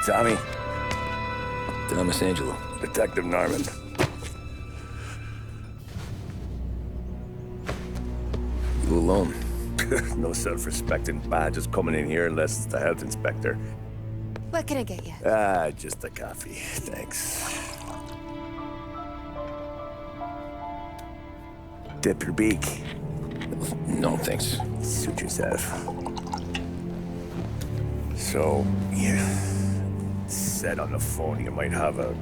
Tommy? Thomas Angelo. Detective Norman. You alone? No self-respecting badges coming in here unless it's the health inspector. What can I get you? Just a coffee. Thanks. Dip your beak. No, thanks. Suit yourself. So, you said on the phone you might have a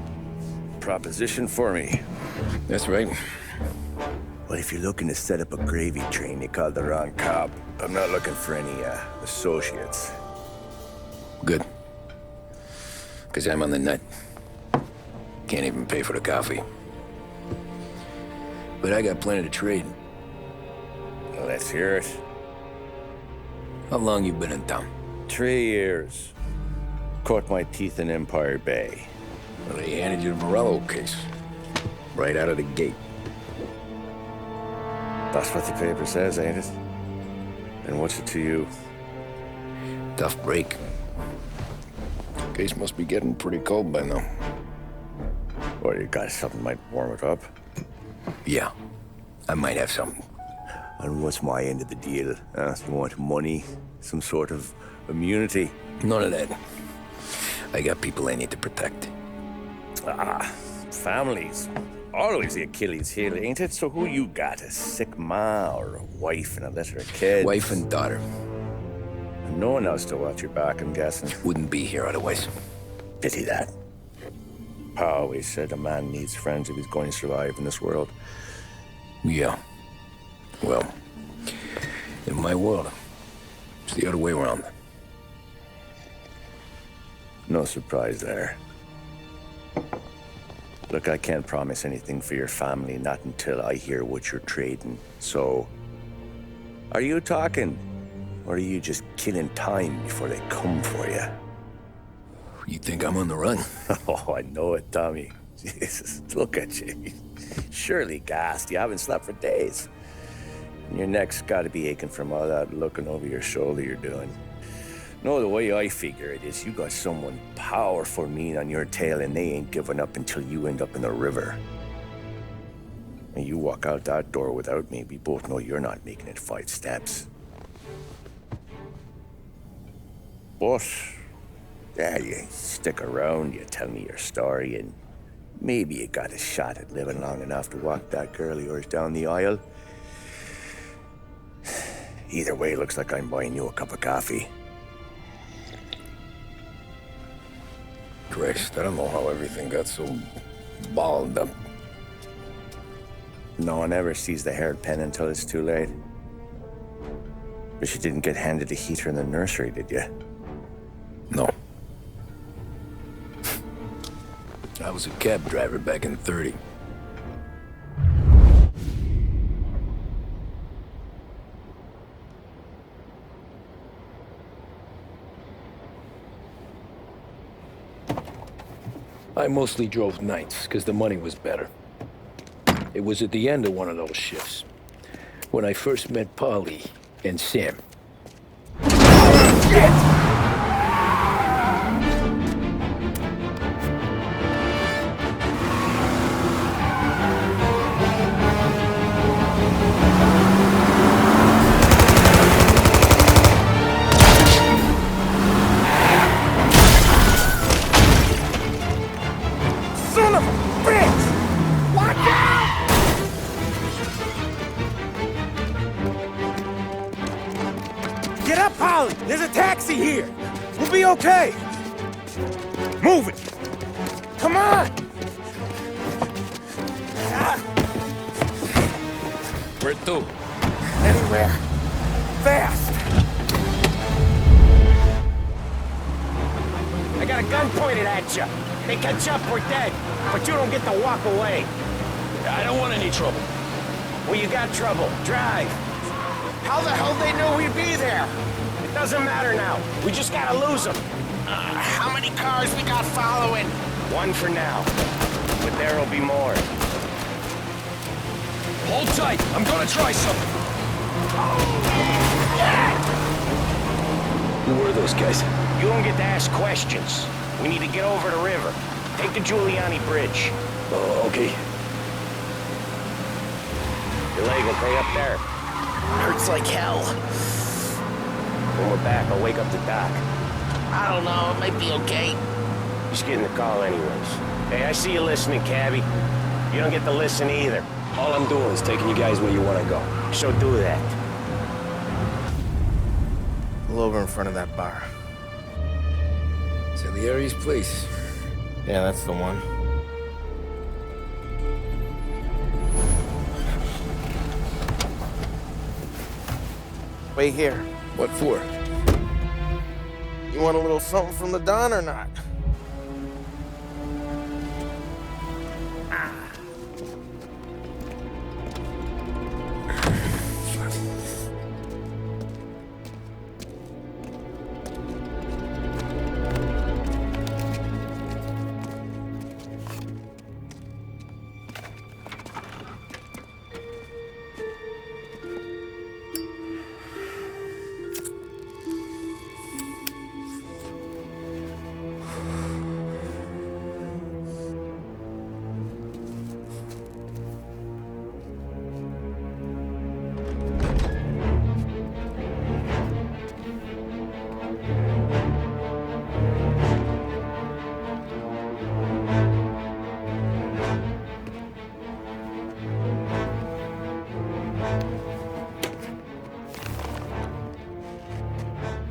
proposition for me. That's right. Well, if you're looking to set up a gravy train, you called the wrong cop. I'm not looking for any, associates. Good. Because I'm on the nut. Can't even pay for the coffee. But I got plenty to trade. Well, let's hear it. How long you been in town? 3 years. Caught my teeth in Empire Bay. Well, they handed you the Morello case. Right out of the gate. That's what the paper says, ain't it? And what's it to you? Tough break. Case must be getting pretty cold by now. Or you got something might warm it up? Yeah, I might have something. And what's my end of the deal? You want money? Some sort of immunity? None of that. I got people I need to protect. Families. Always the Achilles heel, ain't it? So who you got? A sick ma or a wife and a litter of kids? Wife and daughter. No one else to watch your back, I'm guessing. Wouldn't be here otherwise. Pity that. Pa always said a man needs friends if he's going to survive in this world. Yeah. Well, in my world, it's the other way around. No surprise there. Look, I can't promise anything for your family, not until I hear what you're trading. So, are you talking? Or are you just killing time before they come for you? You think I'm on the run? Oh, I know it, Tommy. Jesus, look at you. Surely gassed. You haven't slept for days. And your neck's got to be aching from all that looking over your shoulder you're doing. No, the way I figure it is you got someone powerful mean on your tail and they ain't giving up until you end up in the river. And you walk out that door without me, we both know you're not making it 5 steps. But, yeah, you stick around, you tell me your story, and maybe you got a shot at living long enough to walk that girl of yours down the aisle. Either way, looks like I'm buying you a cup of coffee. Christ, I don't know how everything got so balled up. No one ever sees the hairpin until it's too late. But you didn't get handed a heater in the nursery, did you? No. I was a cab driver back in '30. I mostly drove nights, because the money was better. It was at the end of one of those shifts, when I first met Polly and Sam. Shit! Son of a bitch! Watch out! Get up, Polly! There's a taxi here! We'll be okay! Move it! Come on! Where to? Anywhere. Fast! I got a gun pointed at you. They catch up, we're dead. But you don't get to walk away. I don't want any trouble. Well, you got trouble. Drive. How the hell they knew we'd be there? It doesn't matter now. We just gotta lose them. How many cars we got following? One for now. But there'll be more. Hold tight. I'm gonna try something. Who were those guys? You don't get to ask questions. We need to get over the river. Take the Giuliani Bridge. Oh, okay. Your leg okay up there? Hurts like hell. When we're back, I'll wake up the doc. I don't know, it might be okay. Just getting the call anyways. Hey, I see you listening, cabbie. You don't get to listen either. All I'm doing is taking you guys where you want to go. So do that. Pull over in front of that bar. Salieri's place. Yeah, that's the one. Wait here. What for? You want a little something from the Don or not?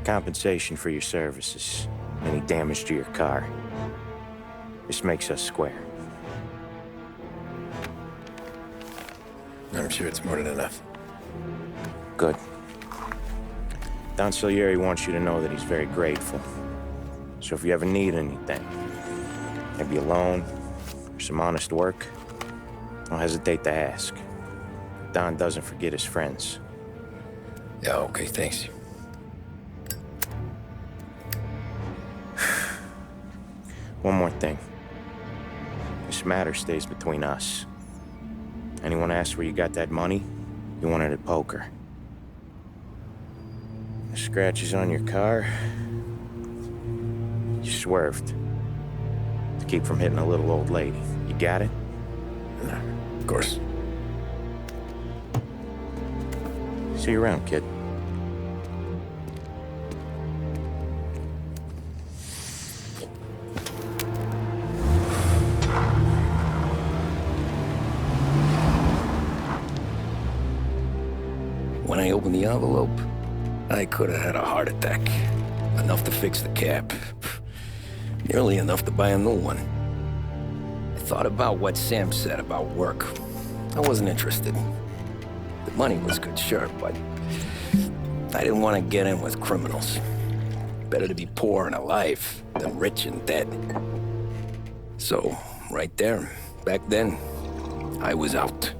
Compensation for your services. Any damage to your car. This makes us square. I'm sure it's more than enough. Good. Don Salieri wants you to know that he's very grateful. So if you ever need anything, maybe a loan or some honest work, don't hesitate to ask. Don doesn't forget his friends. Yeah, okay, thanks. One more thing. This matter stays between us. Anyone asks where you got that money, you won it at poker. The scratches on your car, you swerved to keep from hitting a little old lady. You got it? Of course. See you around, kid. When I opened the envelope, I could have had a heart attack. Enough to fix the cap. Nearly enough to buy a new one. I thought about what Sam said about work. I wasn't interested. The money was good, sure, but I didn't want to get in with criminals. Better to be poor and alive than rich and dead. So, right there, back then, I was out.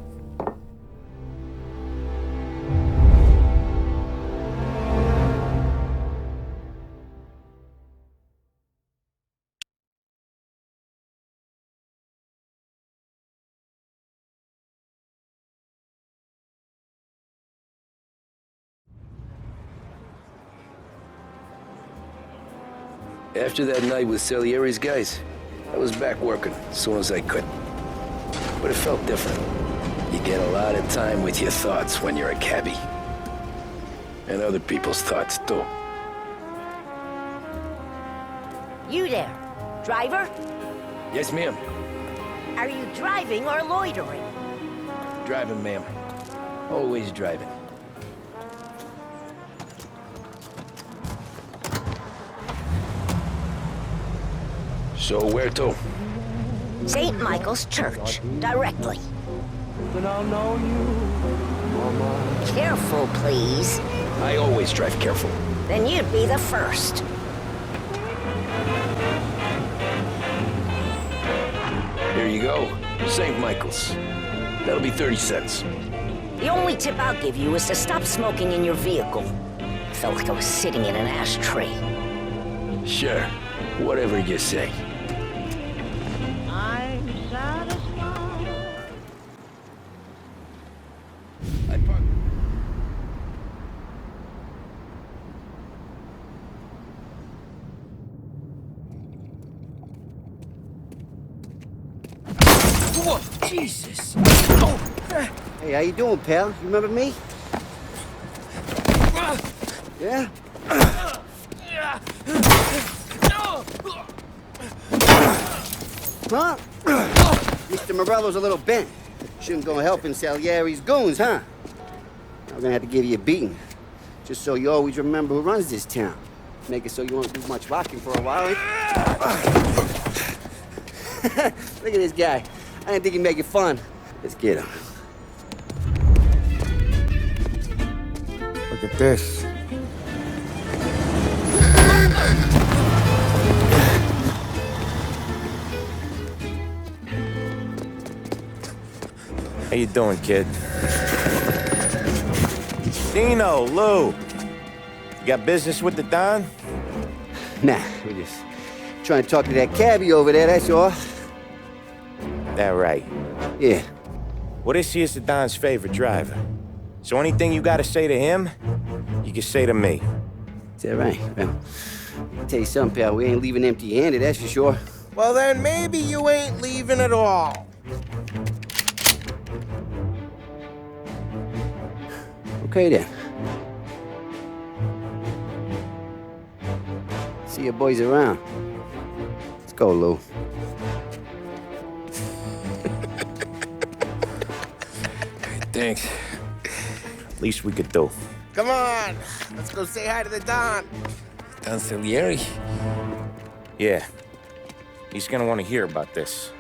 After that night with Salieri's guys, I was back working as soon as I could. But it felt different. You get a lot of time with your thoughts when you're a cabbie. And other people's thoughts, too. You there, driver? Yes, ma'am. Are you driving or loitering? Driving, ma'am. Always driving. So where to? St. Michael's Church, directly. Careful, please. I always drive careful. Then you'd be the first. Here you go. St. Michael's. That'll be 30 cents. The only tip I'll give you is to stop smoking in your vehicle. I felt like I was sitting in an ashtray. Sure. Whatever you say. I'm satisfied. I park. Jesus. Hey, how you doing, pal? You remember me? Yeah? Huh? Mr. Morello's a little bent. Shouldn't go helping Salieri's goons, huh? I'm gonna have to give you a beating. Just so you always remember who runs this town. Make it so you won't do much rocking for a while. Look at this guy. I didn't think he'd make it fun. Let's get him. Look at this. How you doing, kid? Dino, Lou. You got business with the Don? Nah, we're just trying to talk to that cabbie over there, that's all. That right. Yeah. Well, this here's the Don's favorite driver. So anything you gotta say to him, you can say to me. Is that right? Well, I'll tell you something, pal. We ain't leaving empty-handed, that's for sure. Well, then maybe you ain't leaving at all. Okay, then. See your boys around. Let's go, Lou. Thanks. Least we could do. Come on, let's go say hi to the Don. Don Salieri? Yeah. He's gonna want to hear about this.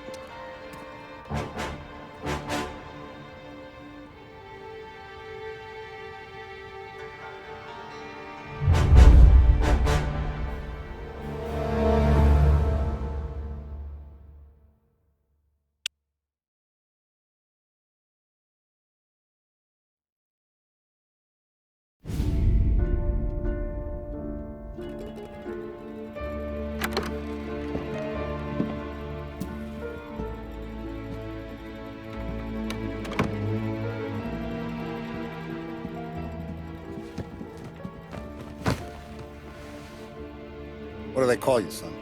What do they call you, son?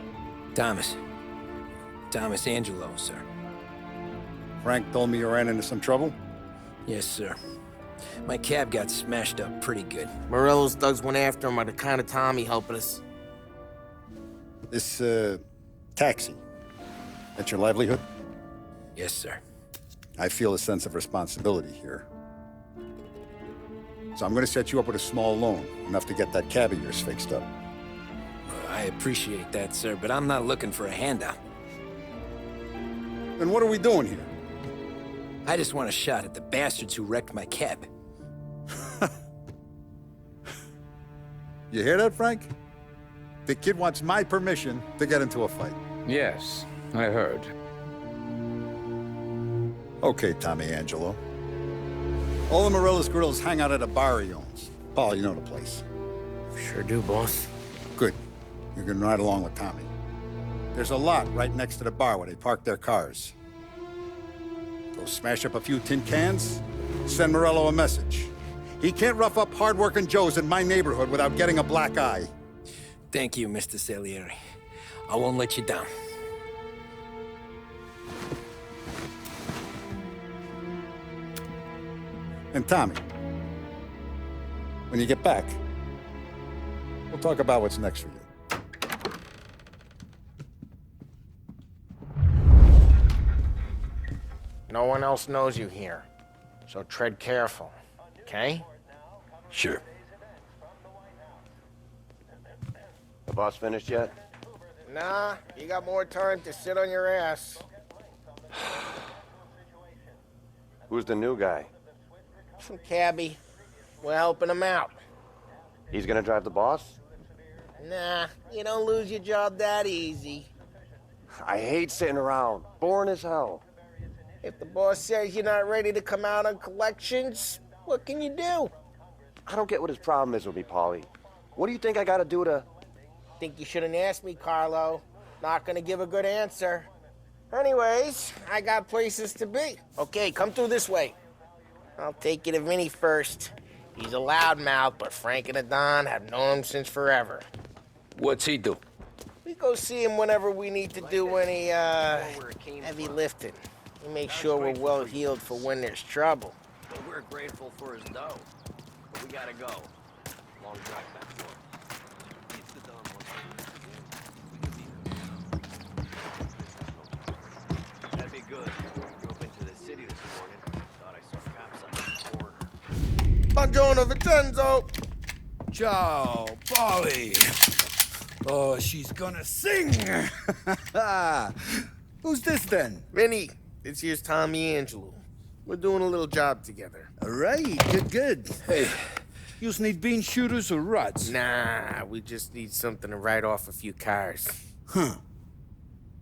Thomas. Thomas Angelo, sir. Frank told me you ran into some trouble? Yes, sir. My cab got smashed up pretty good. Morello's thugs went after him on account of Tommy helping us. This, taxi, that's your livelihood? Yes, sir. I feel a sense of responsibility here. So I'm gonna set you up with a small loan, enough to get that cab of yours fixed up. I appreciate that, sir, but I'm not looking for a handout. Then what are we doing here? I just want a shot at the bastards who wrecked my cab. You hear that, Frank? The kid wants my permission to get into a fight. Yes, I heard. Okay, Tommy Angelo. All the Morello's girls hang out at a bar he owns. Paul, you know the place. Sure do, boss. Good. You can ride along with Tommy. There's a lot right next to the bar where they park their cars. Go smash up a few tin cans, send Morello a message. He can't rough up hard-working Joes in my neighborhood without getting a black eye. Thank you, Mr. Salieri. I won't let you down. And Tommy, when you get back, we'll talk about what's next for you. No one else knows you here, so tread careful, okay? Sure. The boss finished yet? Nah, you got more time to sit on your ass. Who's the new guy? Some cabbie. We're helping him out. He's gonna drive the boss? Nah, you don't lose your job that easy. I hate sitting around. Boring as hell. If the boss says you're not ready to come out on collections, what can you do? I don't get what his problem is with me, Paulie. What do you think I gotta do to... Think you shouldn't ask me, Carlo. Not gonna give a good answer. Anyways, I got places to be. Okay, come through this way. I'll take you to Vinny first. He's a loudmouth, but Frank and the Don have known him since forever. What's he do? We go see him whenever we need to do any, heavy lifting. We make sure we're well heeled for when there's trouble. Well, we're grateful for his dough. But we gotta go. Long drive back for him. It's the dawn once we That'd be good. Drove into the city this morning. Thought I saw cops on the corner. Buongiorno, Vincenzo! Ciao, Polly. Oh, she's gonna sing. Who's this then? Vinny, this here's Tommy Angelo. We're doing a little job together. All right, good. Hey, you need bean shooters or rods? Nah, we just need something to write off a few cars. Huh.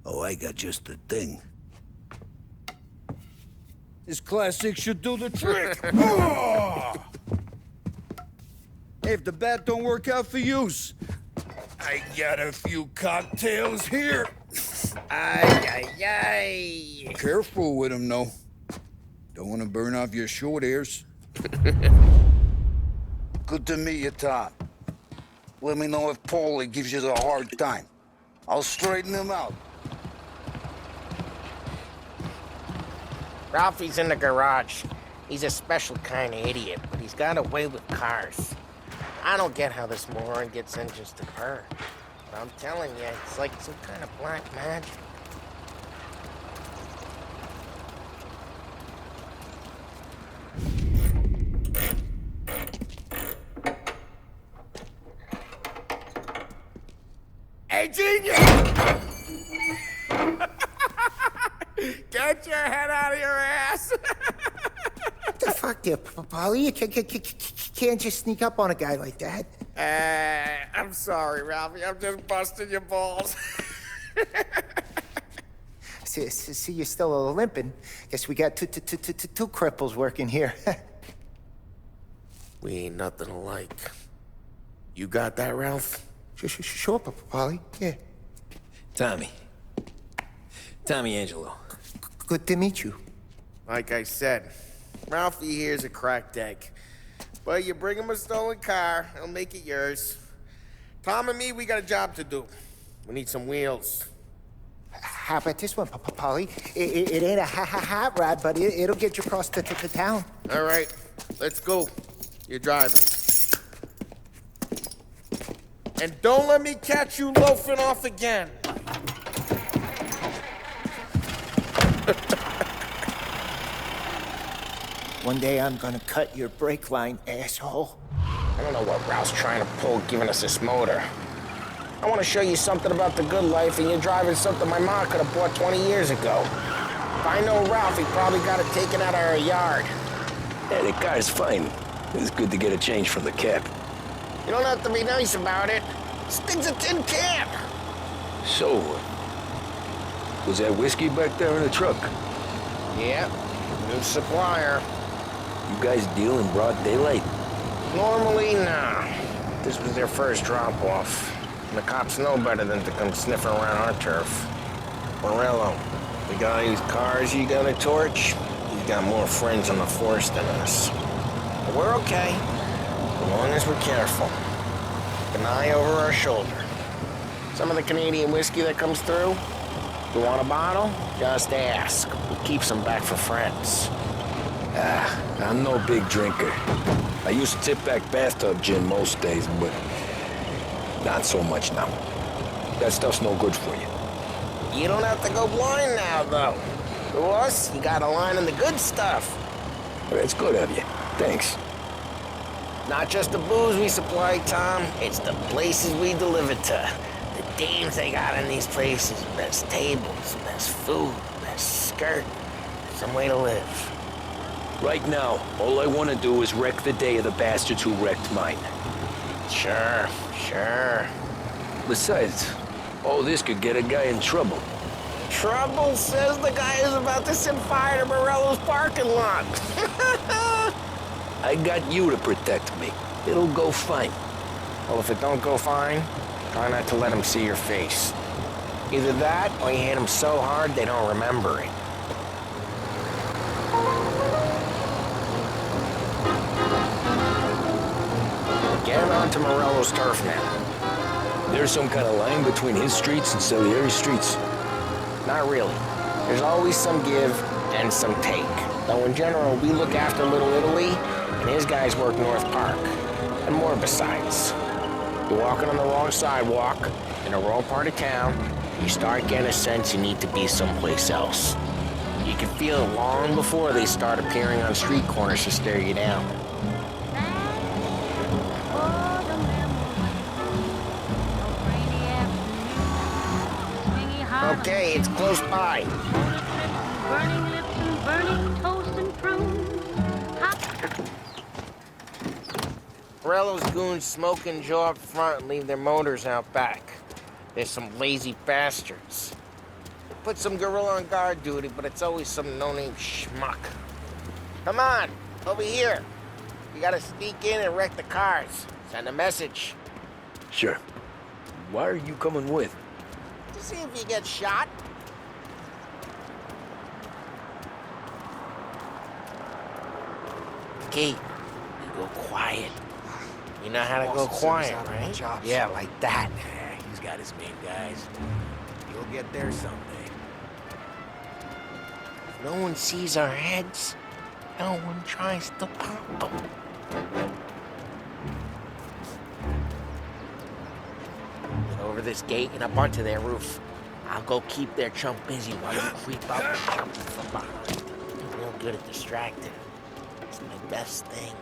Oh, I got just the thing. This classic should do the trick. Oh! Hey, if the bat don't work out for yous, I got a few cocktails here. Ay. Careful with them, though. Don't want to burn off your short hairs. Good to meet you, Tom. Let me know if Paulie gives you a hard time. I'll straighten him out. Ralphie's in the garage. He's a special kind of idiot, but he's got a way with cars. I don't get how this moron gets engines to purr. But I'm telling you, it's like some kind of black magic. Hey, genius! Get your head out of your ass! What the fuck there, Polly? You can't just sneak up on a guy like that. I'm sorry, Ralphie. I'm just busting your balls. See, you're still limping. Guess we got two cripples working here. We ain't nothing alike. You got that, Ralph? Sure, Polly. Yeah. Tommy Angelo. Good to meet you. Like I said, Ralphie here's a cracked egg. But you bring him a stolen car, he'll make it yours. Tom and me, we got a job to do. We need some wheels. How about this one, Polly? It ain't a hot rod, but it'll get you across to town. All right, let's go. You're driving. And don't let me catch you loafing off again. One day I'm gonna cut your brake line, asshole. I don't know what Ralph's trying to pull giving us this motor. I want to show you something about the good life, and you're driving something my mom could have bought 20 years ago. If I know Ralph, he probably got it taken out of our yard. Yeah, the car's fine. It's good to get a change from the cap. You don't have to be nice about it. This thing's a tin can. So, was that whiskey back there in the truck? Yep, new supplier. You guys deal in broad daylight? Normally, nah. This was their first drop-off. And the cops know better than to come sniffing around our turf. Morello, the guy whose cars you gonna torch, he's got more friends on the force than us. But we're okay, as long as we're careful. An eye over our shoulder. Some of the Canadian whiskey that comes through, you want a bottle? Just ask. We keep some back for friends. I'm no big drinker. I used to tip back bathtub gin most days, but not so much now. That stuff's no good for you. You don't have to go blind now, though. To us, you got a line on the good stuff. Well, that's good of you. Thanks. Not just the booze we supply, Tom. It's the places we deliver to. The dames they got in these places. Best tables, best food, best skirt. Some way to live. Right now, all I want to do is wreck the day of the bastards who wrecked mine. Sure. Besides, all this could get a guy in trouble. Trouble says the guy is about to set fire to Morello's parking lot. I got you to protect me. It'll go fine. Well, if it don't go fine, try not to let them see your face. Either that, or you hit them so hard they don't remember it. Get on to Morello's turf now. There's some kind of line between his streets and Salieri's streets. Not really. There's always some give and some take. Though in general, we look after Little Italy, and his guys work North Park. And more besides. You're walking on the wrong sidewalk, in the wrong part of town, you start getting a sense you need to be someplace else. You can feel it long before they start appearing on street corners to stare you down. Okay, it's close by. Burning lips and burning toast and prunes. Morello's goons smoke and Joe up front and leave their motors out back. They're some lazy bastards. They put some gorilla on guard duty, but it's always some no-name schmuck. Come on, over here. You gotta sneak in and wreck the cars. Send a message. Sure. Why are you coming with? To see if you get shot. Kate, you go quiet. You know how to go quiet, right? Yeah, like that. Yeah, he's got his main guys. You'll get there someday. If no one sees our heads, no one tries to pop them. Get over this gate and up onto their roof. I'll go keep their chump busy while you creep up and jump from behind. I'm real good at distracting. It's my best thing.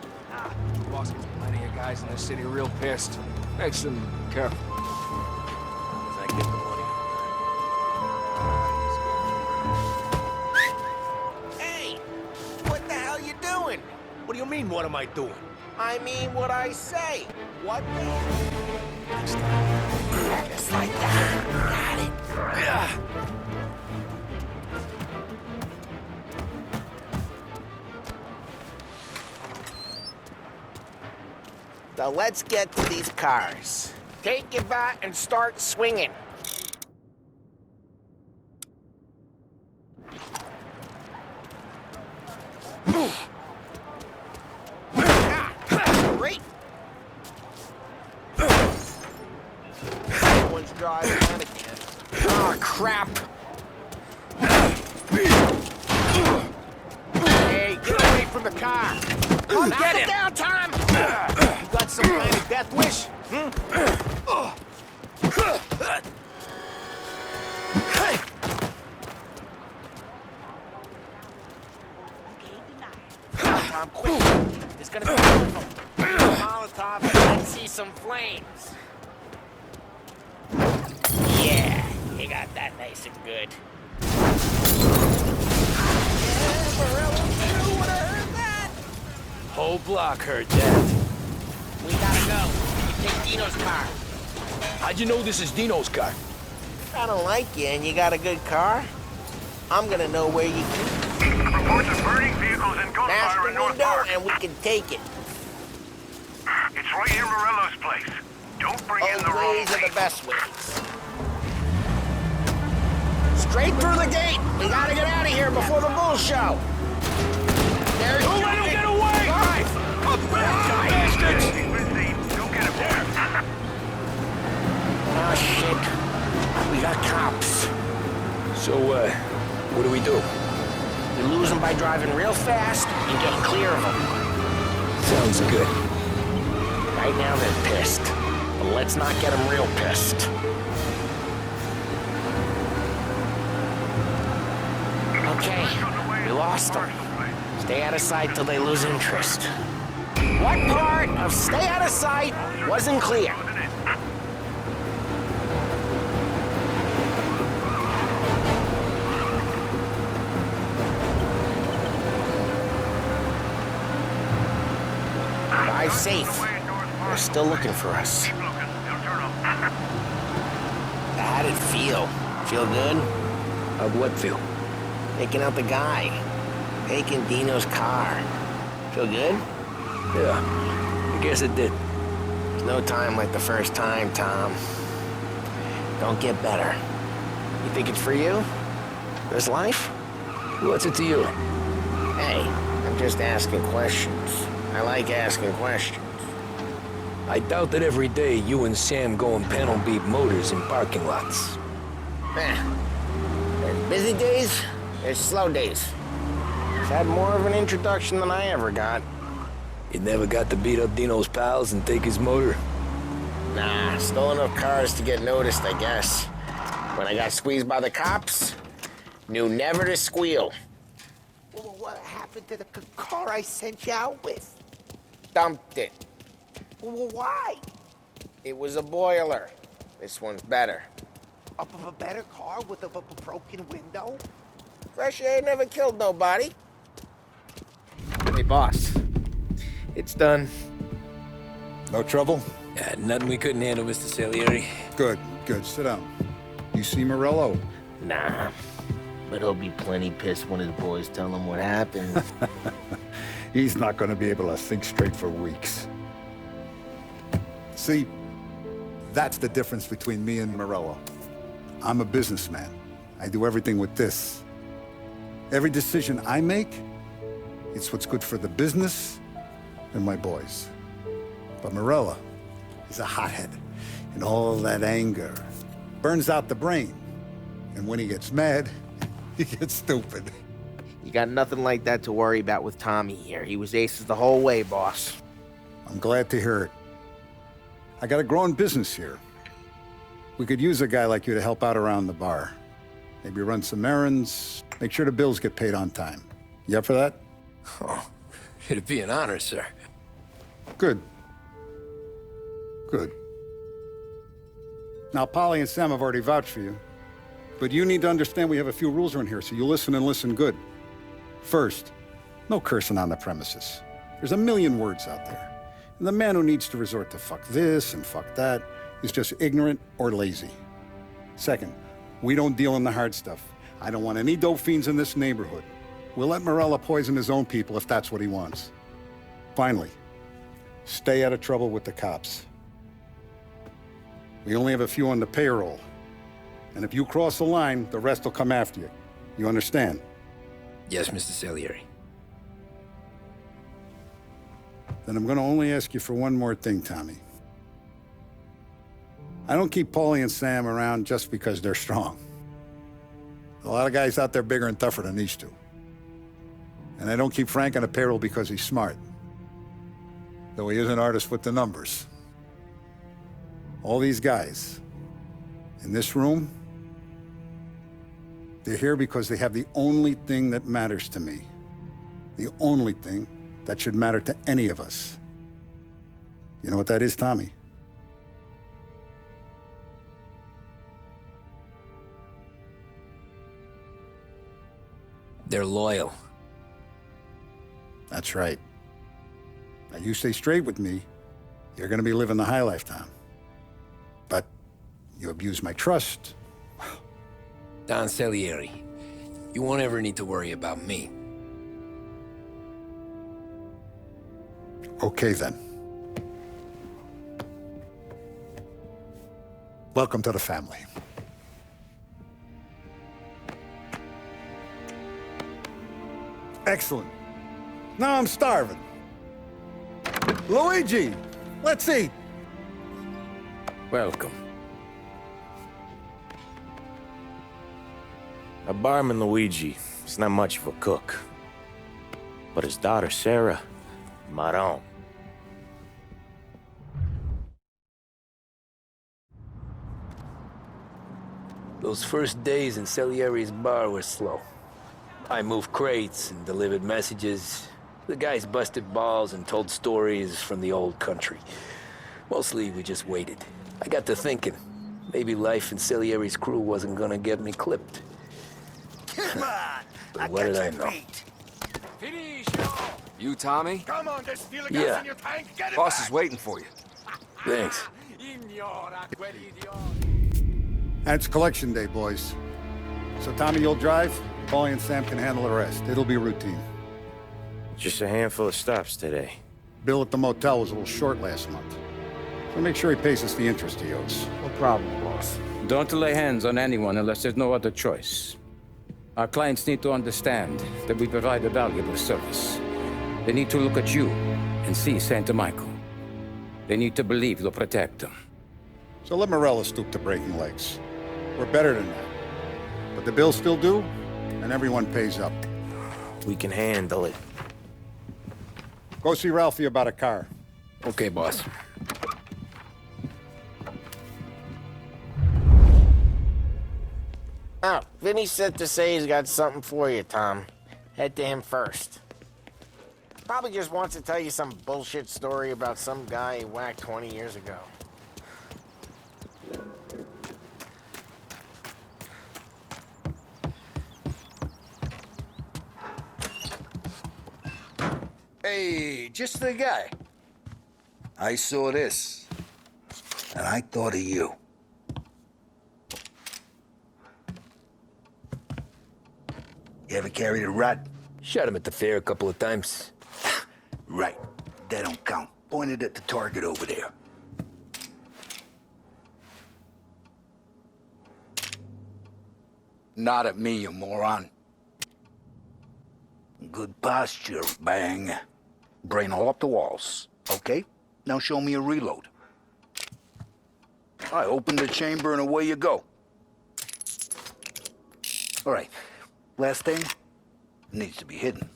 Boss gets plenty of guys in the city real pissed. Makes them careful. As I get the money. Hey! What the hell you doing? What do you mean, what am I doing? I mean what I say. What the hell? Just like that. Got it. So let's get to these cars. Take your bat and start swinging. Great. Everyone's driving on again. Oh, crap. Hey, get away from the car! Come get it down, Tom! You got some kind of death wish? Tom, quick. There's gonna be two of them. Molotov, and let's see some flames. Yeah, you got that nice and good. Whole block heard that. We gotta go. You take Dino's car. How'd you know this is Dino's car? I don't like you and you got a good car. I'm gonna know where you keep it. Reports of burning vehicles and gunfire in North window Park. and we can take it. It's right near Morello's place. Don't bring in the Old wrong ways are the people. best ways. Straight through the gate. We gotta get out of here before the bull show. There's Don't let him get away! Drive! Bastards! Don't get him there. Oh, shit. We got cops. So, what do we do? We lose them by driving real fast and get clear of them. Sounds good. Right now they're pissed. But let's not get them real pissed. Okay, we lost them. Stay out of sight till they lose interest. What part of stay out of sight wasn't clear? Drive safe. They're still looking for us. Keep looking. They'll turn up. How did it feel? Feel good? How'd what feel? Taking out the guy. Taking Dino's car. Feel good? Yeah, I guess it did. There's no time like the first time, Tom. Don't get better. You think it's for you? This life? What's it to you? Hey, I'm just asking questions. I like asking questions. I doubt that every day you and Sam go and panel beat motors in parking lots. There's busy days, there's slow days. He's had more of an introduction than I ever got. You never got to beat up Dino's pals and take his motor? Nah, stole enough cars to get noticed, I guess. When I got squeezed by the cops, knew never to squeal. Well, what happened to the car I sent you out with? Dumped it. Well, why? It was a boiler. This one's better. A better car with a broken window? Fresh air never killed nobody. Hey, boss. It's done. No trouble? Yeah, nothing we couldn't handle, Mr. Salieri. Good, good. Sit down. You see Morello? Nah. But he'll be plenty pissed when his boys tell him what happened. He's not going to be able to think straight for weeks. See, that's the difference between me and Morello. I'm a businessman. I do everything with this. Every decision I make, it's what's good for the business and my boys. But Morello is a hothead, and all that anger burns out the brain. And when he gets mad, he gets stupid. You got nothing like that to worry about with Tommy here. He was aces the whole way, boss. I'm glad to hear it. I got a growing business here. We could use a guy like you to help out around the bar. Maybe run some errands, make sure the bills get paid on time. You up for that? Oh, it'd be an honor, sir. Good. Good. Now, Polly and Sam have already vouched for you. But you need to understand we have a few rules around here, so you listen and listen good. First, no cursing on the premises. There's a million words out there. And the man who needs to resort to fuck this and fuck that is just ignorant or lazy. Second, we don't deal in the hard stuff. I don't want any dope fiends in this neighborhood. We'll let Morello poison his own people if that's what he wants. Finally, stay out of trouble with the cops. We only have a few on the payroll. And if you cross the line, the rest will come after you. You understand? Yes, Mr. Salieri. Then I'm going to only ask you for one more thing, Tommy. I don't keep Paulie and Sam around just because they're strong. A lot of guys out there bigger and tougher than these two. And I don't keep Frank on the payroll because he's smart. Though he is an artist with the numbers. All these guys in this room, they're here because they have the only thing that matters to me. The only thing that should matter to any of us. You know what that is, Tommy? They're loyal. That's right. Now, you stay straight with me, you're gonna be living the high life, Tom. But you abuse my trust. Don Salieri, you won't ever need to worry about me. Okay, then. Welcome to the family. Excellent. Now I'm starving. Luigi, let's eat. Welcome. A barman Luigi is not much of a cook. But his daughter Sarah, Maron. Those first days in Salieri's bar were slow. I moved crates and delivered messages. The guys busted balls and told stories from the old country. Mostly, we just waited. I got to thinking, maybe life in Salieri's crew wasn't gonna get me clipped. Come on! But what did I know? You, Tommy? Come on, there's still Yeah. gas in your tank. Get it Boss back. is waiting for you. Thanks. And it's collection day, boys. So Tommy, you'll drive. Paulie and Sam can handle the rest. It'll be routine. Just a handful of stops today. Bill at the motel was a little short last month. So make sure he pays us the interest he owes. No problem, boss. Don't lay hands on anyone unless there's no other choice. Our clients need to understand that we provide a valuable service. They need to look at you and see Santa Michael. They need to believe you'll protect them. So let Morello stoop to breaking legs. We're better than that. But the bills still due, and everyone pays up. We can handle it. Go see Ralphie about a car. Okay, boss. Oh, Vinny said to say he's got something for you, Tom. Head to him first. Probably just wants to tell you some bullshit story about some guy he whacked 20 years ago. Hey, just the guy. I saw this, and I thought of you. You ever carried a rat? Shot him at the fair a couple of times. Right. That don't count. Pointed at the target over there. Not at me, you moron. Good posture, bang. Brain all up the walls. Okay? Now show me a reload. I open the chamber and away you go. All right. Last thing. Needs to be hidden.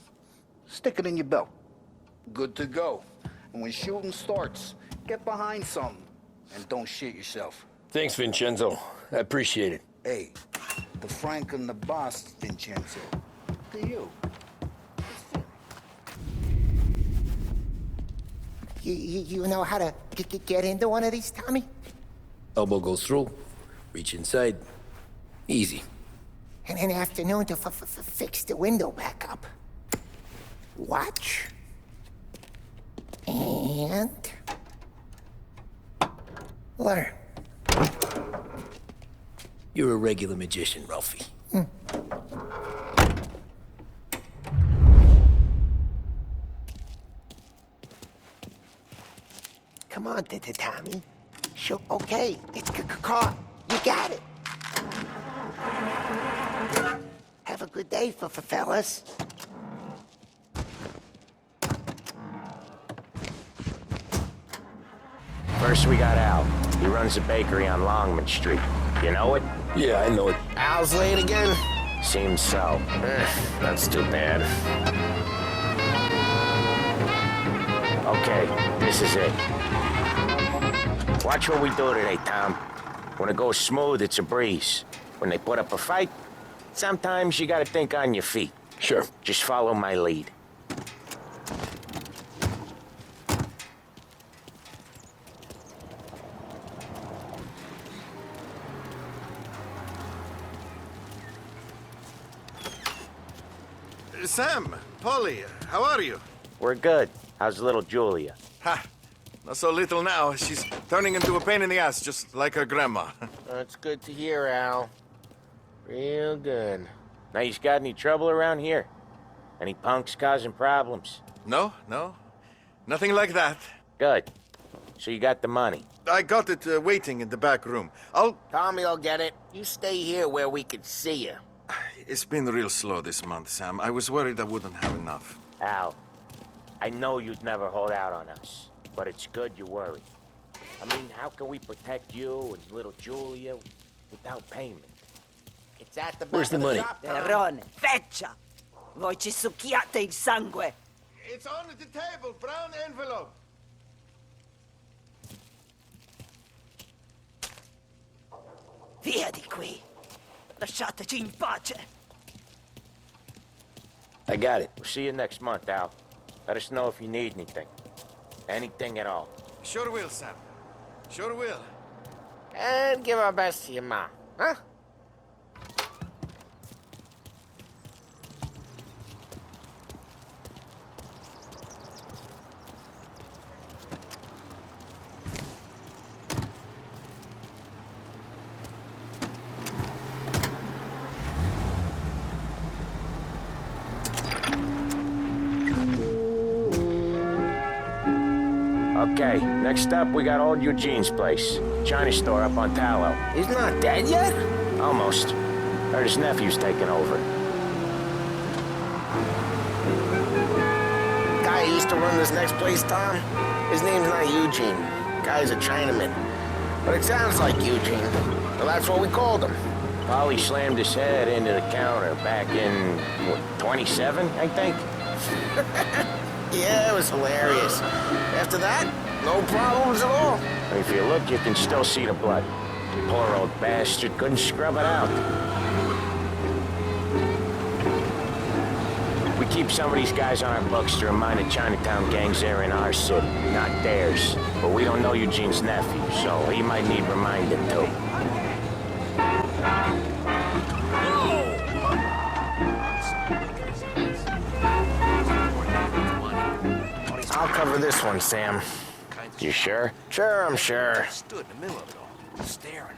Stick it in your belt. Good to go. And when shooting starts, get behind something. And don't shit yourself. Thanks, Vincenzo. I appreciate it. Hey, the Frank and the boss, Vincenzo. To you. You know how to get into one of these, Tommy? Elbow goes through. Reach inside. Easy. And an afternoon to fix the window back up. Watch. And... learn. You're a regular magician, Ralphie. Come on, Tommy. Sure, okay. It's caught. You got it. Have a good day, fellas. First, we got Al. He runs a bakery on Longman Street. You know it? Yeah, I know it. Al's late again? Seems so. That's too bad. Okay, this is it. Watch what we do today, Tom. When it goes smooth, it's a breeze. When they put up a fight, sometimes you gotta think on your feet. Sure. Just follow my lead. Sam, Polly, how are you? We're good. How's little Julia? Ha! Not so little now. She's turning into a pain in the ass, just like her grandma. That's good to hear, Al. Real good. Now, you got any trouble around here? Any punks causing problems? No. Nothing like that. Good. So you got the money? I got it waiting in the back room. Tommy will get it. You stay here where we can see you. It's been real slow this month, Sam. I was worried I wouldn't have enough. Al, I know you'd never hold out on us, but it's good you worry. I mean, how can we protect you and little Julia without payment? It's at the back. Where's the money? Perrone, feccia! Voi ci succhiate il sangue! It's on the table, brown envelope. Via di qui! Lasciateci in pace! I got it. We'll see you next month, Al. Let us know if you need anything. Anything at all. Sure will, Sam. Sure will. And give our best to your mom, huh? Okay, next up, we got old Eugene's place. China store up on Tallow. He's not dead yet? Almost. Heard his nephew's taking over. Guy who used to run this next place, Tom? His name's not Eugene. Guy's a Chinaman. But it sounds like Eugene. Well, that's what we called him. Polly slammed his head into the counter back in, what, 27, I think? Yeah, it was hilarious. After that, no problems at all. If you look, you can still see the blood. Poor old bastard couldn't scrub it out. We keep some of these guys on our books to remind the Chinatown gangs they're in our city, not theirs. But we don't know Eugene's nephew, so he might need reminding too. I'll cover this one, Sam. You sure? Sure, I'm sure. Stood in the middle of it all, staring.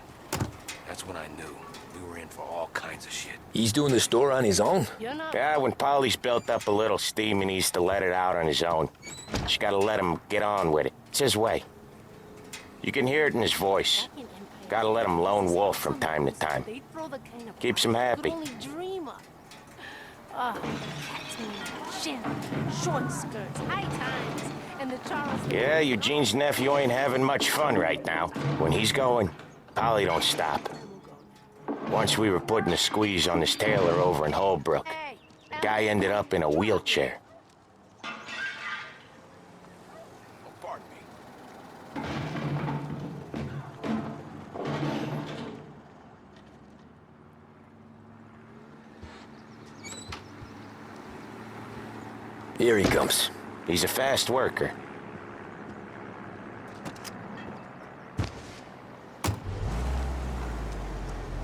That's when I knew we were in for all kinds of shit. He's doing the store on his own? Yeah, when Polly's built up a little steam, he needs to let it out on his own. Just gotta let him get on with it. It's his way. You can hear it in his voice. Gotta let him lone wolf from time to time. Keeps him happy. Short skirts, high times, and the Charles. Yeah, Eugene's nephew ain't having much fun right now. When he's going, Polly don't stop. Once we were putting a squeeze on this tailor over in Holbrook. Guy ended up in a wheelchair. Here he comes. He's a fast worker.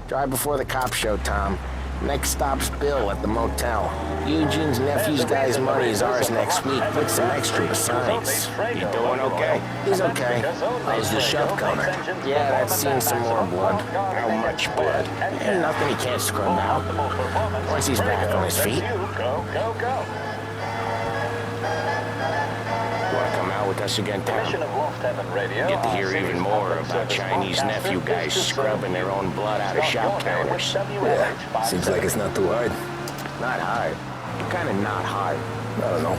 Drive before the cop show, Tom. Next stop's Bill at the motel. Eugene's nephew's guy's money is ours next week. Put some extra besides. You doing okay? He's okay. How's the shop counter? Yeah, that's seen some more blood. How much blood? And nothing he can't scrub out. Once he's back on his feet. Wanna come out with us again, Tom? Get to hear even more about Chinese nephew guys scrubbing their own blood out of shop counters. Yeah, seems like it's not too hard. Not hard. Kinda not hard. I don't know.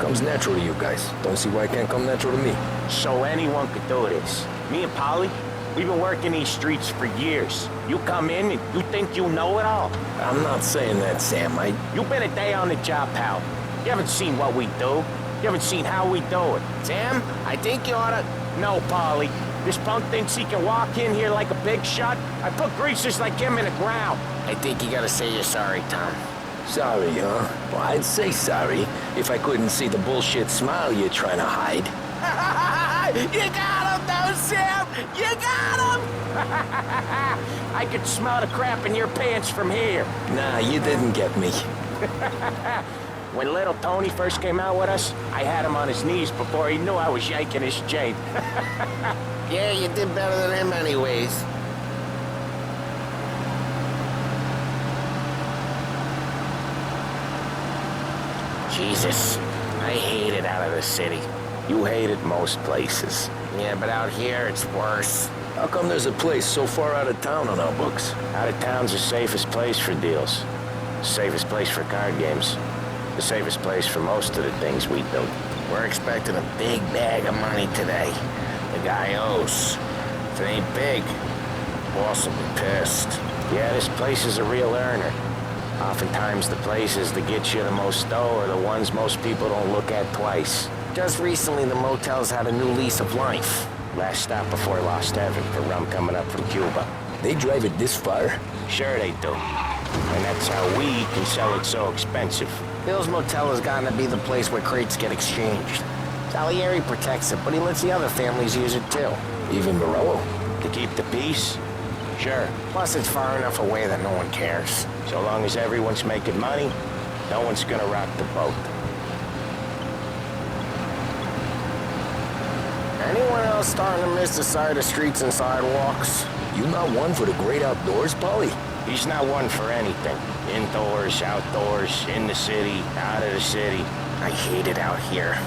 Comes natural to you guys. Don't see why it can't come natural to me. So anyone could do this. Me and Polly, we've been working these streets for years. You come in and you think you know it all. I'm not saying that, Sam. You've been a day on the job, pal. You haven't seen what we do. You haven't seen how we do it. Sam, I think you oughta... No, Polly. This punk thinks he can walk in here like a big shot. I put greasers like him in the ground. I think you gotta say you're sorry, Tom. Sorry, huh? Well, I'd say sorry if I couldn't see the bullshit smile you're trying to hide. You got him, though, Sam! You got him! I could smell the crap in your pants from here. Nah, you didn't get me. When little Tony first came out with us, I had him on his knees before he knew I was yanking his chain. Yeah, you did better than him anyways. Jesus, I hate it out of the city. You hate it most places. Yeah, but out here, it's worse. How come there's a place so far out of town on our books? Out of town's the safest place for deals. The safest place for card games. The safest place for most of the things we do. We're expecting a big bag of money today. The guy owes. If it ain't big, boss will be pissed. Yeah, this place is a real earner. Oftentimes the places that get you the most dough are the ones most people don't look at twice. Just recently, the motel's had a new lease of life. Last stop before Lost Heaven for rum coming up from Cuba. They drive it this far? Sure they do. And that's how we can sell it so expensive. Bill's Motel has gotten to be the place where crates get exchanged. Salieri protects it, but he lets the other families use it too. Even Morello? To keep the peace? Sure. Plus, it's far enough away that no one cares. So long as everyone's making money, no one's gonna rock the boat. Anyone else starting to miss the sight of streets and sidewalks? You not one for the great outdoors, Polly? He's not one for anything. Indoors, outdoors, in the city, out of the city. I hate it out here.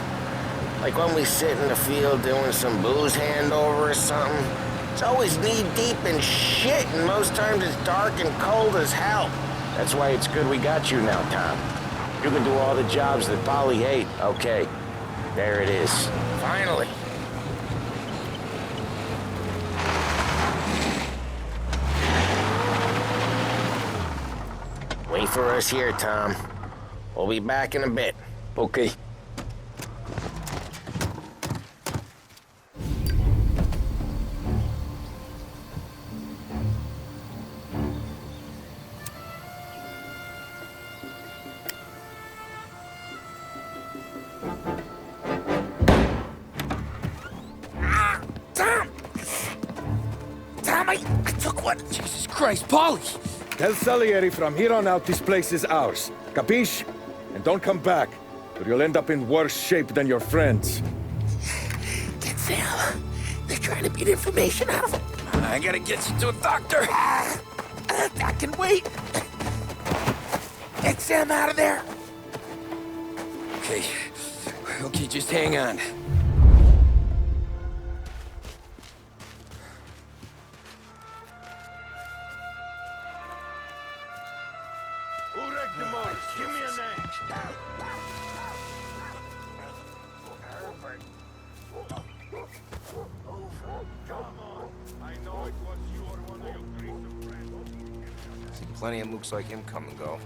Like when we sit in the field doing some booze handover or something. It's always knee-deep in shit, and most times it's dark and cold as hell. That's why it's good we got you now, Tom. You can do all the jobs that Polly hate. Okay, there it is. Finally. for us here, Tom. We'll be back in a bit. Okay. I took one. Jesus Christ, Polly! Tell Salieri from here on out this place is ours. Capiche? And don't come back, or you'll end up in worse shape than your friends. Get Sal. They're trying to beat information out of him. I gotta get you to a doctor. I can wait. Get Sam out of there. Okay. Okay, just hang on. Who wrecked the motors? Give me a name. I know it was you or one of your greasy friends. See plenty of mooks like him come and go.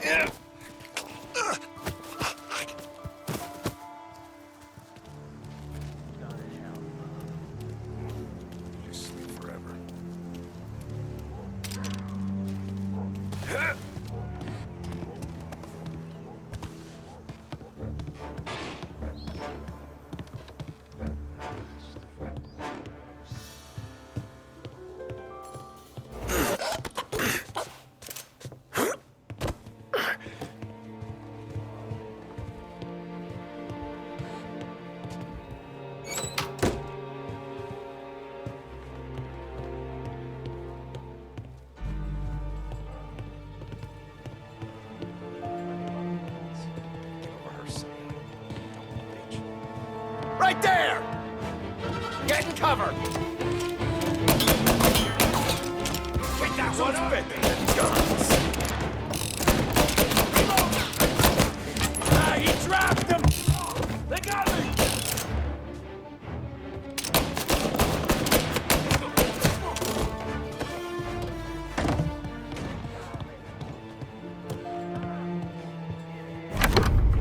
Yeah. Just sleep forever. Right there! Get in cover! Get that one up! Guns! Ah, he trapped him! They got me!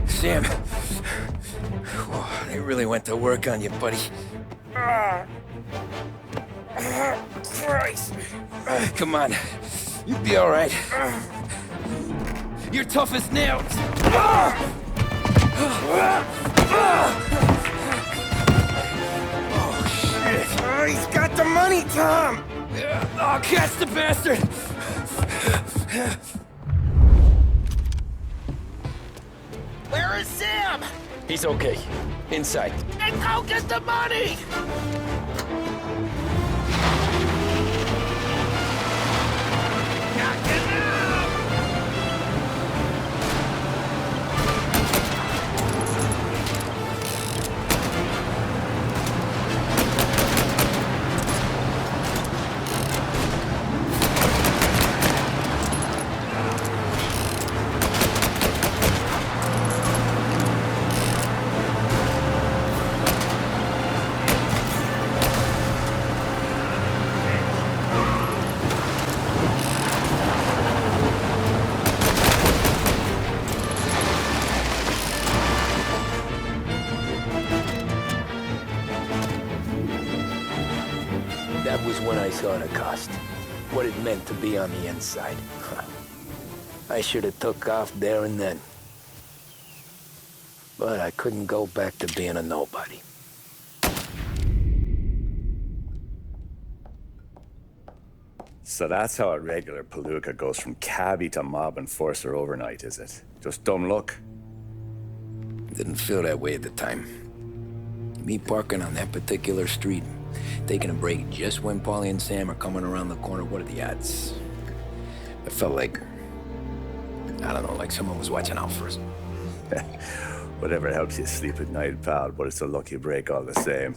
Sam. They really went to work on you, buddy. Christ. Come on. You'll be all right. You're tough as nails. Oh, shit. Oh, he's got the money, Tom. Oh, catch the bastard. Where is Sam? He's okay. Inside. And go get the money! Knock him out! That was when I saw the cost. What it meant to be on the inside. I should have took off there and then. But I couldn't go back to being a nobody. So that's how a regular palooka goes from cabbie to mob enforcer overnight, is it? Just dumb luck? Didn't feel that way at the time. Me parking on that particular street, taking a break just when Paulie and Sam are coming around the corner, what are the odds? It felt like, I don't know, like someone was watching out for us. Whatever helps you sleep at night, pal, but it's a lucky break all the same.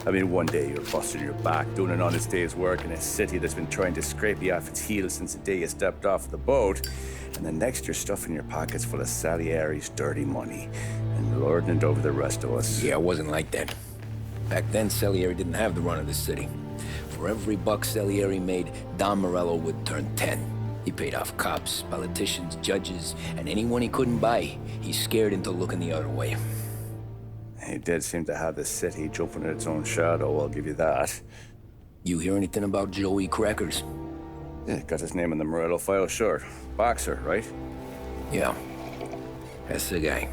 I mean, one day you're busting your back, doing an honest day's work in a city that's been trying to scrape you off its heels since the day you stepped off the boat, and the next you're stuffing your pockets full of Salieri's dirty money and lording it over the rest of us. Yeah, it wasn't like that. Back then, Salieri didn't have the run of the city. For every buck Salieri made, Don Morello would turn 10. He paid off cops, politicians, judges, and anyone he couldn't buy, he scared into looking the other way. He did seem to have the city jumping at its own shadow, I'll give you that. You hear anything about Joey Crackers? Yeah, got his name in the Morello file, sure. Boxer, right? Yeah, that's the guy.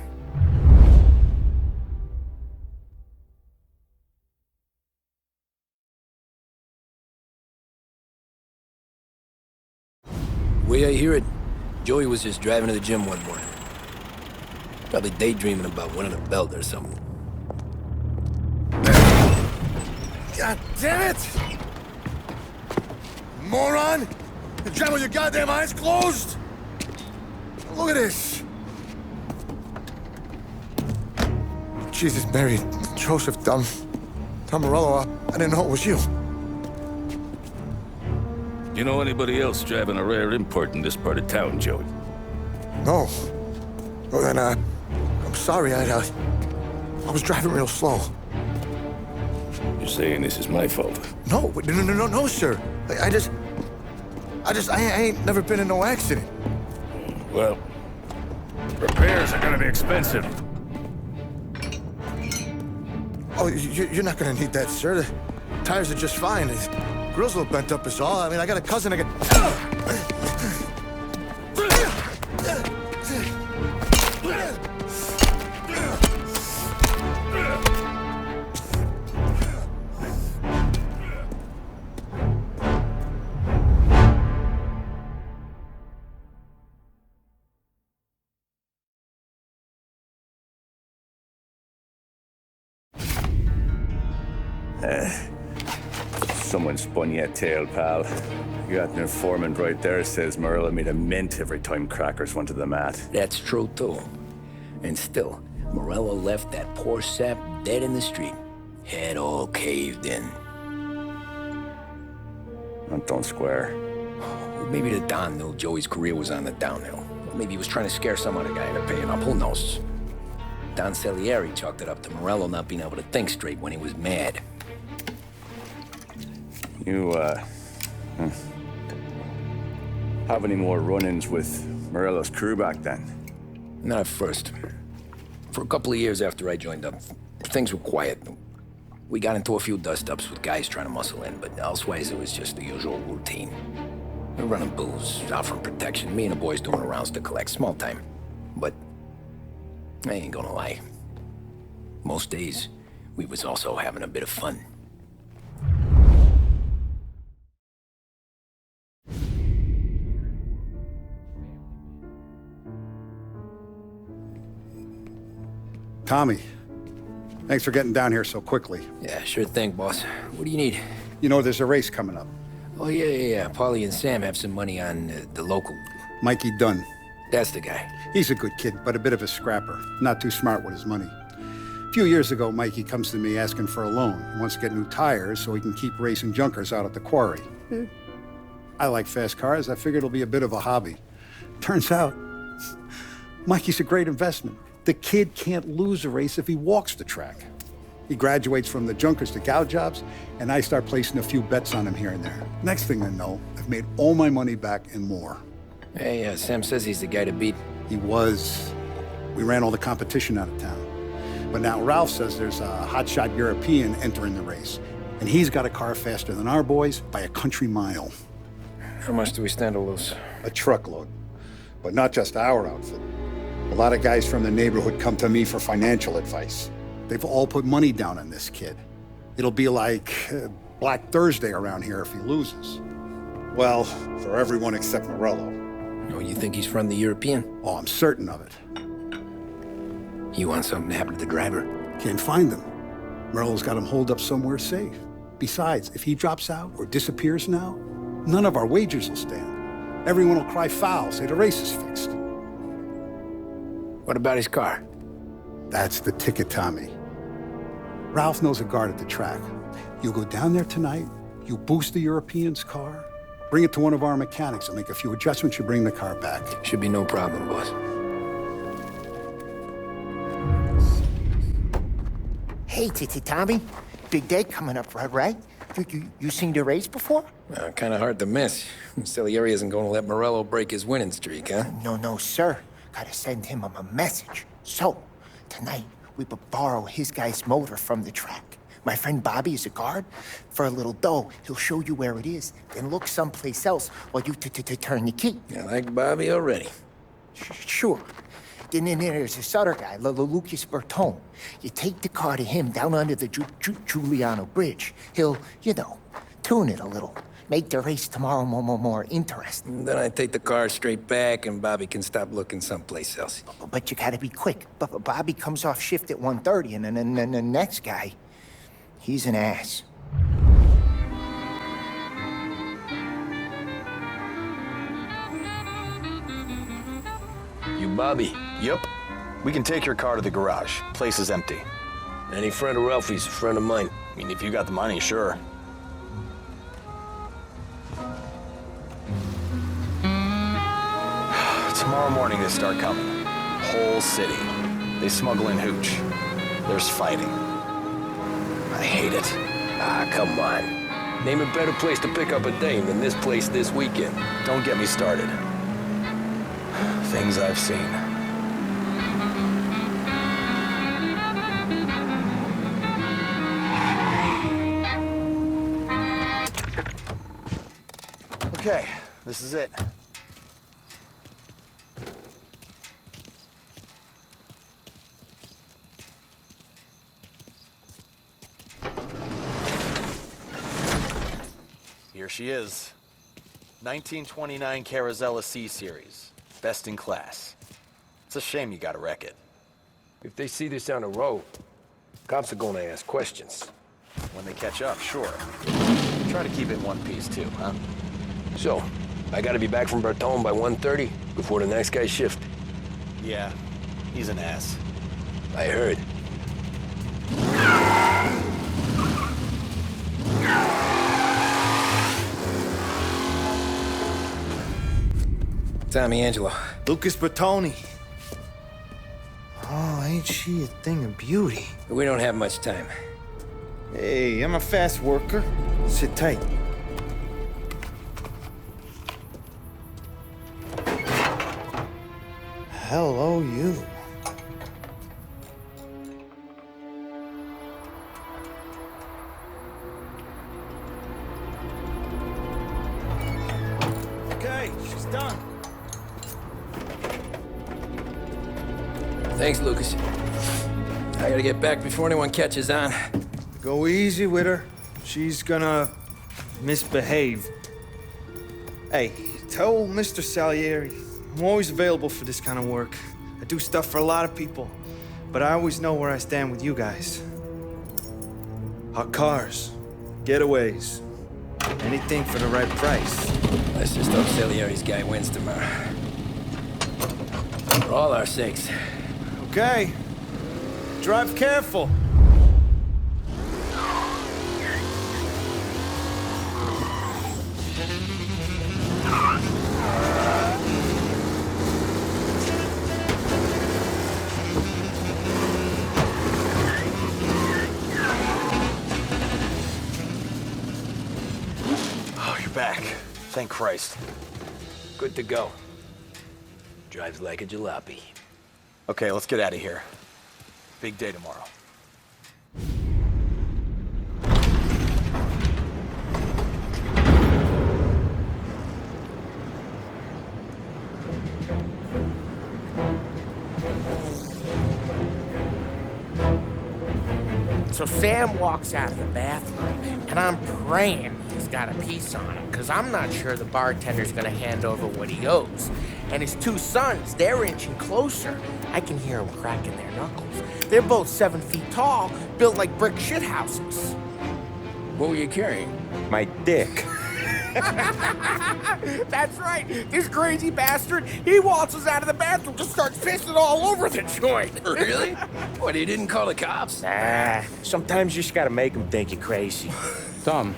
The way I hear it, Joey was just driving to the gym one morning. Probably daydreaming about winning a belt or something. God damn it! Moron! You drive with your goddamn eyes closed? Look at this! Jesus, Mary, Joseph, Tom Morello, I didn't know it was you. You know anybody else driving a rare import in this part of town, Joey? No. Well, then, I'm sorry, I was driving real slow. You're saying this is my fault? No, sir. I ain't never been in no accident. Well, repairs are gonna be expensive. Oh, you're not gonna need that, sir. The tires are just fine. His grill's a little bent up is all. I mean, I got a cousin I Someone spun you a tale, pal. You got an informant right there says Morello made a mint every time Crackers went to the mat. That's true, too. And still, Morello left that poor sap dead in the street. Head all caved in. That don't square. Well, maybe the Don knew Joey's career was on the downhill. Maybe he was trying to scare some other guy into paying up. Who knows? Don Salieri chalked it up to Morello not being able to think straight when he was mad. You, have any more run-ins with Morello's crew back then? Not at first. For a couple of years after I joined up, things were quiet. We got into a few dust-ups with guys trying to muscle in, but elsewise it was just the usual routine. We were running booze, offering protection, me and the boys doing rounds to collect, small time. But I ain't gonna lie. Most days, we was also having a bit of fun. Tommy, thanks for getting down here so quickly. Yeah, sure thing, boss. What do you need? You know there's a race coming up. Oh, yeah. Paulie and Sam have some money on the local. Mikey Dunn. That's the guy. He's a good kid, but a bit of a scrapper. Not too smart with his money. A few years ago, Mikey comes to me asking for a loan. He wants to get new tires so he can keep racing junkers out at the quarry. I like fast cars. I figured it'll be a bit of a hobby. Turns out, Mikey's a great investment. The kid can't lose a race if he walks the track. He graduates from the junkers to gal jobs, and I start placing a few bets on him here and there. Next thing I know, I've made all my money back and more. Hey, Sam says he's the guy to beat. He was. We ran all the competition out of town. But now Ralph says there's a hotshot European entering the race, and he's got a car faster than our boys by a country mile. How much do we stand to lose? A truckload. But not just our outfit. A lot of guys from the neighborhood come to me for financial advice. They've all put money down on this kid. It'll be like Black Thursday around here if he loses. Well, for everyone except Morello. Oh, you think he's from the European? Oh, I'm certain of it. You want something to happen to the driver? Can't find him. Morello's got him holed up somewhere safe. Besides, if he drops out or disappears now, none of our wagers will stand. Everyone will cry foul, say the race is fixed. What about his car? That's the ticket, Tommy. Ralph knows a guard at the track. You go down there tonight, you boost the European's car, bring it to one of our mechanics. He'll make a few adjustments, you bring the car back. Should be no problem, boss. Hey, Tommy. Big day coming up, right? You seen the race before? Kind of hard to miss. Salieri isn't going to let Morello break his winning streak, huh? No, sir. Gotta send him a message. So, tonight, we borrow his guy's motor from the track. My friend Bobby is a guard. For a little dough, he'll show you where it is, then look someplace else while you turn the key. I like Bobby already. Sure. Then there's this other guy, Lucas Bertone. You take the car to him down under the Giuliano Bridge. He'll, tune it a little. Make the race tomorrow more interesting. Then I take the car straight back and Bobby can stop looking someplace else. But you gotta be quick. Bobby comes off shift at 1:30, and then the next guy, he's an ass. You Bobby? Yep. We can take your car to the garage. Place is empty. Any friend of Ralphie's a friend of mine. I mean, if you got the money, sure. Tomorrow morning they start coming. Whole city. They smuggle in hooch. There's fighting. I hate it. Ah, come on. Name a better place to pick up a dame than this place this weekend. Don't get me started. Things I've seen. Okay, this is it. Here she is. 1929 Carazella C-Series. Best in class. It's a shame you gotta wreck it. If they see this on the road, cops are gonna ask questions. When they catch up, sure. Try to keep it in one piece, too, huh? So, I gotta be back from Bertone by 1:30 before the next guy's shift. Yeah, he's an ass. I heard. Tommy Angelo. Lucas Bertone. Oh, ain't she a thing of beauty? We don't have much time. Hey, I'm a fast worker. Sit tight. Hello, you. Okay, she's done. Thanks, Lucas. I gotta get back before anyone catches on. Go easy with her. She's gonna misbehave. Hey, tell Mr. Salieri I'm always available for this kind of work. I do stuff for a lot of people, but I always know where I stand with you guys. Hot cars, getaways, anything for the right price. Let's just hope Salieri's guy wins tomorrow. For all our sakes. Okay. Drive careful. Oh, you're back. Thank Christ. Good to go. Drives like a jalopy. Okay, let's get out of here. Big day tomorrow. So Sam walks out of the bathroom, and I'm praying he's got a piece on him, because I'm not sure the bartender's gonna hand over what he owes. And his two sons, they're inching closer. I can hear them cracking their knuckles. They're both 7 feet tall, built like brick shithouses. What were you carrying? My dick. That's right. This crazy bastard, he waltzes out of the bathroom, just starts pissing all over the joint. Really? What, he didn't call the cops? Nah, sometimes you just gotta make them think you're crazy. Tom,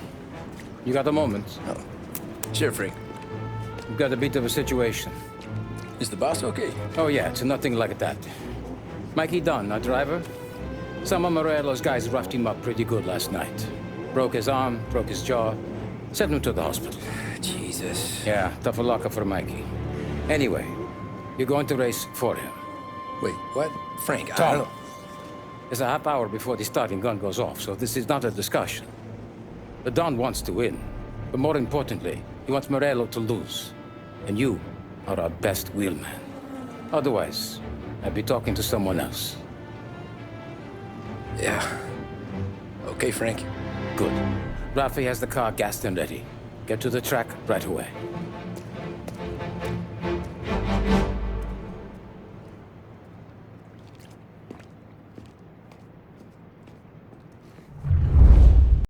you got a moment? Oh. Sure, Frank. We've got a bit of a situation. Is the boss okay? Oh, yeah, it's nothing like that. Mikey Dunn, our driver. Some of Morello's guys roughed him up pretty good last night. Broke his arm, broke his jaw. Sent him to the hospital. Jesus. Yeah, tougher luck for Mikey. Anyway, you're going to race for him. Wait, what? Frank, I Tom, don't... it's a half hour before the starting gun goes off, so this is not a discussion. The Don wants to win, but more importantly, he wants Morello to lose. And you are our best wheelman. Otherwise, I'd be talking to someone else. Yeah. Okay, Frank. Good. Rafi has the car gassed and ready. Get to the track right away.